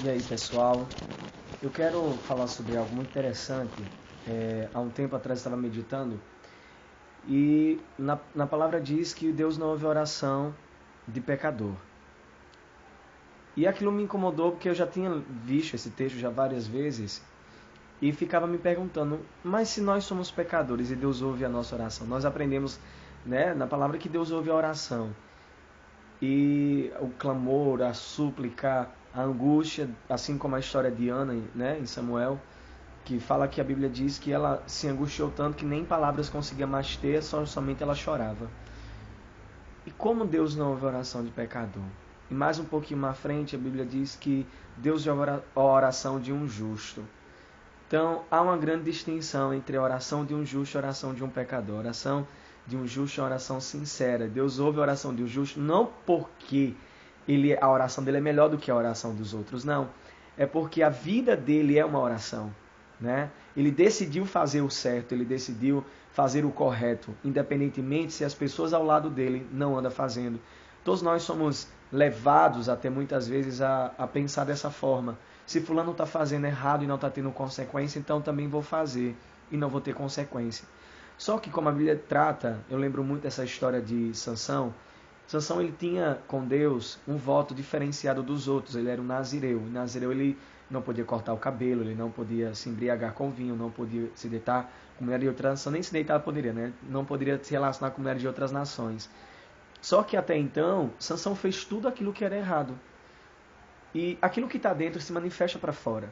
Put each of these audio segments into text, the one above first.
E aí, pessoal? Eu quero falar sobre algo muito interessante. Há um tempo atrás eu estava meditando e na palavra diz que Deus não ouve oração de pecador. E aquilo me incomodou porque eu já tinha visto esse texto já várias vezes e ficava me perguntando, mas se nós somos pecadores e Deus ouve a nossa oração? Nós aprendemos, né, na palavra que Deus ouve a oração. E o clamor, a súplica, a angústia, assim como a história de Ana, né, em Samuel, que fala que a Bíblia diz que ela se angustiou tanto que nem palavras conseguia mais ter, somente ela chorava. E como Deus não ouve a oração de pecador? E mais um pouquinho mais à frente, a Bíblia diz que Deus ouve a oração de um justo. Então, há uma grande distinção entre a oração de um justo e a oração de um pecador. A oração de um justo é uma oração sincera. Deus ouve a oração de um justo não porque a oração dele é melhor do que a oração dos outros, não. É porque a vida dele é uma oração, né? Ele decidiu fazer o certo, ele decidiu fazer o correto, independentemente se as pessoas ao lado dele não andam fazendo. Todos nós somos levados até muitas vezes a pensar dessa forma. Se fulano está fazendo errado e não está tendo consequência, então também vou fazer e não vou ter consequência. Só que como a Bíblia trata, eu lembro muito dessa história de Sansão. Sansão ele tinha com Deus um voto diferenciado dos outros. Ele era um nazireu. O nazireu ele não podia cortar o cabelo, ele não podia se embriagar com vinho, não podia se deitar com mulher de outra nação, nem se deitar poderia, né? Não poderia se relacionar com mulheres de outras nações. Só que até então, Sansão fez tudo aquilo que era errado. E aquilo que está dentro se manifesta para fora.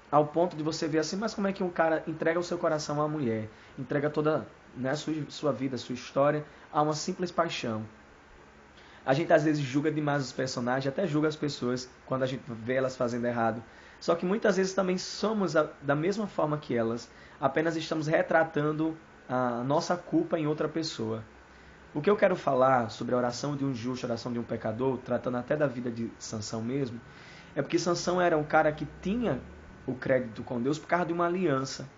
Ao ponto de você ver assim, mas como é que um cara entrega o seu coração a uma mulher, entrega toda, né, sua vida, sua história, a uma simples paixão. A gente às vezes julga demais os personagens, até julga as pessoas quando a gente vê elas fazendo errado. Só que muitas vezes também somos da mesma forma que elas, apenas estamos retratando a nossa culpa em outra pessoa. O que eu quero falar sobre a oração de um justo, a oração de um pecador, tratando até da vida de Sansão mesmo, é porque Sansão era um cara que tinha o crédito com Deus por causa de uma aliança.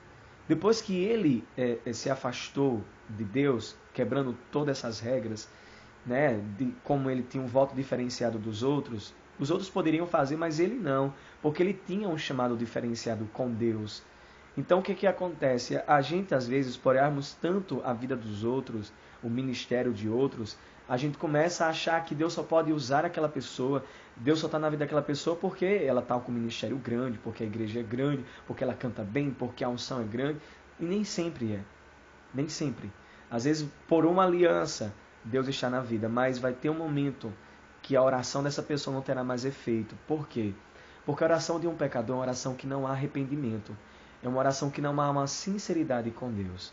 Depois que ele se afastou de Deus, quebrando todas essas regras, né, de como ele tinha um voto diferenciado dos outros, os outros poderiam fazer, mas ele não, porque ele tinha um chamado diferenciado com Deus. Então o que acontece? A gente às vezes, por olharmos tanto a vida dos outros, o ministério de outros, a gente começa a achar que Deus só pode usar aquela pessoa, Deus só está na vida daquela pessoa porque ela está com um ministério grande, porque a igreja é grande, porque ela canta bem, porque a unção é grande. E nem sempre é. Nem sempre. Às vezes, por uma aliança, Deus está na vida, mas vai ter um momento que a oração dessa pessoa não terá mais efeito. Por quê? Porque a oração de um pecador é uma oração que não há arrependimento. É uma oração que não há uma sinceridade com Deus.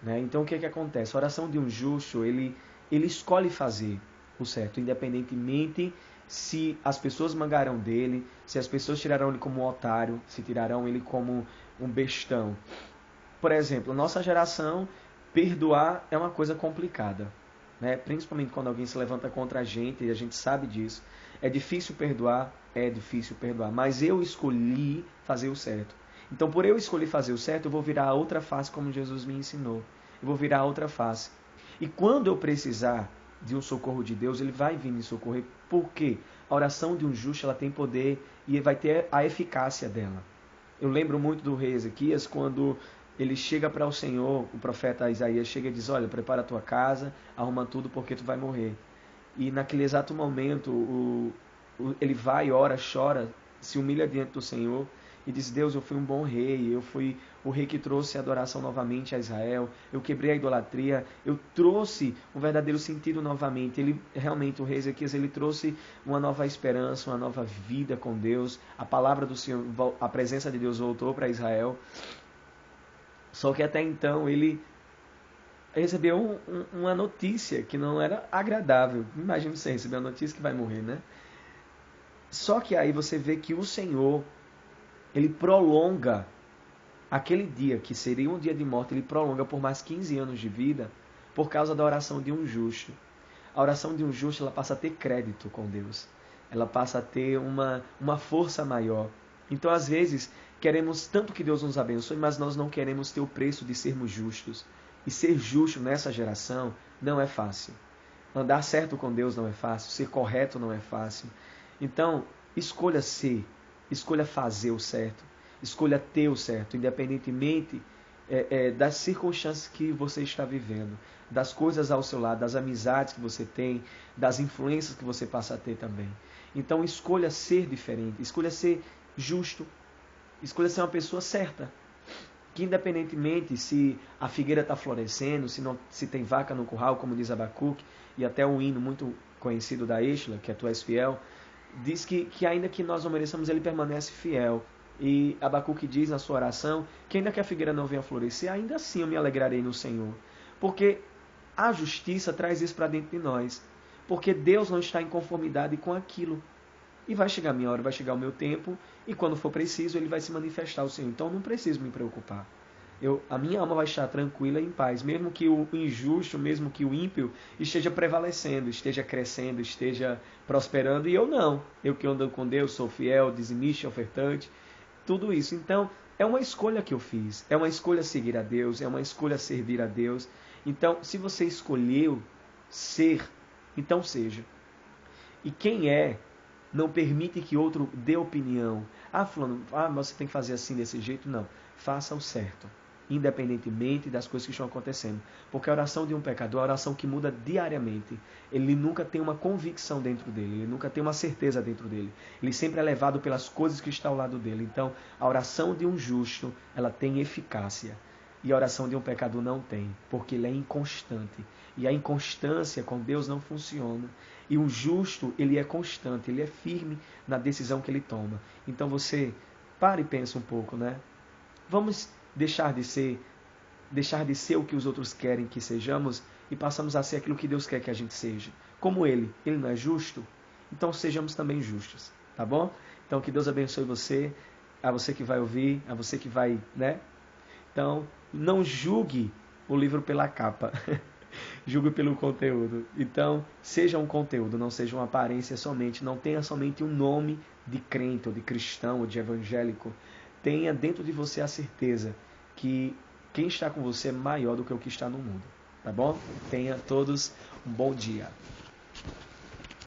Né? Então, o que acontece? A oração de um justo, ele escolhe fazer o certo, independentemente se as pessoas mangarão dele, se as pessoas tirarão ele como um otário, se tirarão ele como um bestão. Por exemplo, nossa geração, perdoar é uma coisa complicada. Né? Principalmente quando alguém se levanta contra a gente, e a gente sabe disso. É difícil perdoar, mas eu escolhi fazer o certo. Então, por eu escolher fazer o certo, eu vou virar a outra face como Jesus me ensinou. Eu vou virar a outra face. E quando eu precisar de um socorro de Deus, Ele vai vir me socorrer. Por quê? A oração de um justo ela tem poder e vai ter a eficácia dela. Eu lembro muito do rei Ezequias, quando ele chega para o Senhor, o profeta Isaías chega e diz, olha, prepara a tua casa, arruma tudo porque tu vai morrer. E naquele exato momento, ele vai, ora, chora, se humilha diante do Senhor e diz, Deus, eu fui um bom rei, eu fui o rei que trouxe a adoração novamente a Israel, eu quebrei a idolatria, eu trouxe um verdadeiro sentido novamente. Ele realmente, o rei Ezequias, ele trouxe uma nova esperança, uma nova vida com Deus, a palavra do Senhor, a presença de Deus voltou para Israel. Só que até então ele recebeu uma notícia que não era agradável. Imagina você receber uma notícia que vai morrer, né? Só que aí você vê que o Senhor, ele prolonga aquele dia, que seria um dia de morte, ele prolonga por mais 15 anos de vida por causa da oração de um justo. A oração de um justo ela passa a ter crédito com Deus. Ela passa a ter uma força maior. Então, às vezes, queremos tanto que Deus nos abençoe, mas nós não queremos ter o preço de sermos justos. E ser justo nessa geração não é fácil. Andar certo com Deus não é fácil. Ser correto não é fácil. Então, escolha ser Escolha fazer o certo. Escolha ter o certo, independentemente das circunstâncias que você está vivendo, das coisas ao seu lado, das amizades que você tem, das influências que você passa a ter também. Então escolha ser diferente, escolha ser justo, escolha ser uma pessoa certa. Que independentemente se a figueira está florescendo, se tem vaca no curral, como diz Abacuque, e até um hino muito conhecido da Êxila, que é Tu és fiel, diz que ainda que nós não mereçamos, ele permanece fiel. E Abacuque diz na sua oração que ainda que a figueira não venha florescer, ainda assim eu me alegrarei no Senhor. Porque a justiça traz isso para dentro de nós. Porque Deus não está em conformidade com aquilo. E vai chegar a minha hora, vai chegar o meu tempo, e quando for preciso, ele vai se manifestar o Senhor. Então não preciso me preocupar. A minha alma vai estar tranquila e em paz, mesmo que o injusto, mesmo que o ímpio esteja prevalecendo, esteja crescendo, esteja prosperando, e eu não. Eu que ando com Deus, sou fiel, dizimista, ofertante, tudo isso. Então, é uma escolha que eu fiz, é uma escolha seguir a Deus, é uma escolha servir a Deus. Então, se você escolheu ser, então seja. E quem não permite que outro dê opinião. Fulano, mas você tem que fazer assim, desse jeito. Não, faça o certo, independentemente das coisas que estão acontecendo. Porque a oração de um pecador é uma oração que muda diariamente. Ele nunca tem uma convicção dentro dele, ele nunca tem uma certeza dentro dele. Ele sempre é levado pelas coisas que estão ao lado dele. Então, a oração de um justo, ela tem eficácia. E a oração de um pecador não tem, porque ele é inconstante. E a inconstância com Deus não funciona. E o justo, ele é constante, ele é firme na decisão que ele toma. Então você para e pensa um pouco, né? Vamos deixar de ser o que os outros querem que sejamos e passamos a ser aquilo que Deus quer que a gente seja. Como ele não é justo, então sejamos também justos, tá bom? Então que Deus abençoe você, a você que vai ouvir, a você que vai, né? Então, não julgue o livro pela capa. Julgue pelo conteúdo. Então, seja um conteúdo, não seja uma aparência somente. Não tenha somente um nome de crente, ou de cristão, ou de evangélico. Tenha dentro de você a certeza que quem está com você é maior do que o que está no mundo. Tá bom? Tenha todos um bom dia.